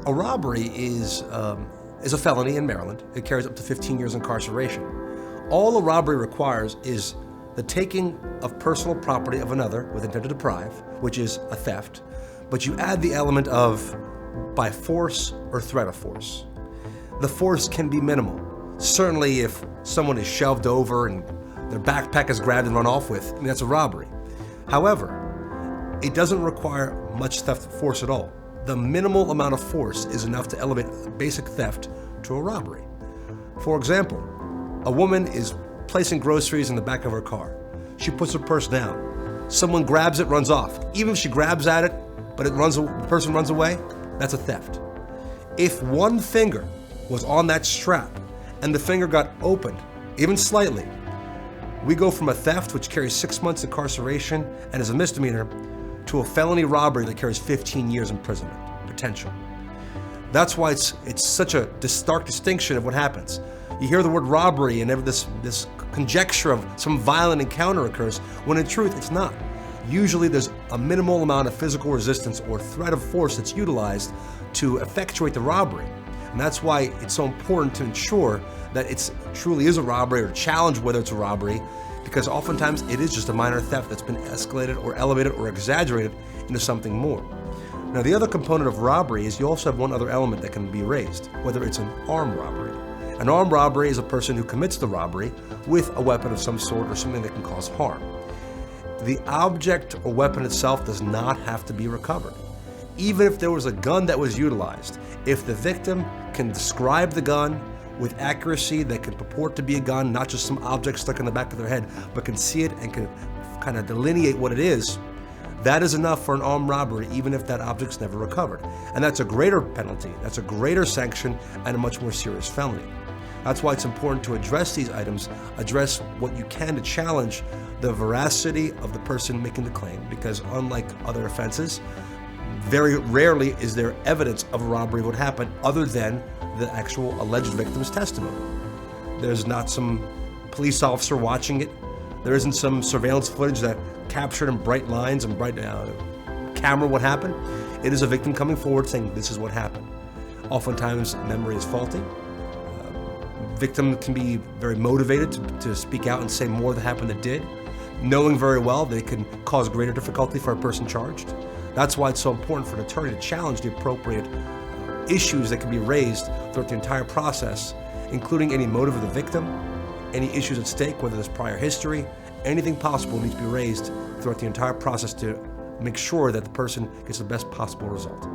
A robbery is a felony in Maryland. It carries up to 15 years incarceration. All a robbery requires is the taking of personal property of another with intent to deprive, which is a theft, but you add the element of by force or threat of force. The force can be minimal. Certainly if someone is shoved over and their backpack is grabbed and run off with, I mean, that's a robbery. However, it doesn't require much theft force at all. The minimal amount of force is enough to elevate basic theft to a robbery. For example, a woman is placing groceries in the back of her car. She puts her purse down. Someone grabs it, runs off. Even if she grabs at it, but the person runs away, that's a theft. If one finger was on that strap and the finger got opened, even slightly, we go from a theft, which carries 6 months incarceration and is a misdemeanor, to a felony robbery that carries 15 years imprisonment potential. That's why it's such a stark distinction of what happens. You hear the word robbery and this conjecture of some violent encounter occurs, when in truth it's not. Usually there's a minimal amount of physical resistance or threat of force that's utilized to effectuate the robbery. And that's why it's so important to ensure that it truly is a robbery, or challenge whether it's a robbery, because oftentimes it is just a minor theft that's been escalated or elevated or exaggerated into something more. Now, the other component of robbery is you also have one other element that can be raised, whether it's an armed robbery. An armed robbery is a person who commits the robbery with a weapon of some sort or something that can cause harm. The object or weapon itself does not have to be recovered. Even if there was a gun that was utilized, if the victim can describe the gun with accuracy that can purport to be a gun, not just some object stuck in the back of their head, but can see it and can kind of delineate what it is, that is enough for an armed robbery, even if that object's never recovered. And that's a greater penalty, that's a greater sanction, and a much more serious felony. That's why it's important to address these items, address what you can to challenge the veracity of the person making the claim, because unlike other offenses, very rarely is there evidence of a robbery would happen other than the actual alleged victim's testimony. There's not some police officer watching it. There isn't some surveillance footage that captured in bright lines and bright camera what happened. It is a victim coming forward saying this is what happened. Oftentimes memory is faulty. Victim can be very motivated to speak out and say more that happened that did, knowing very well they can cause greater difficulty for a person charged. That's why it's so important for an attorney to challenge the appropriate issues that can be raised throughout the entire process, including any motive of the victim, any issues at stake, whether there's prior history, anything possible needs to be raised throughout the entire process to make sure that the person gets the best possible result.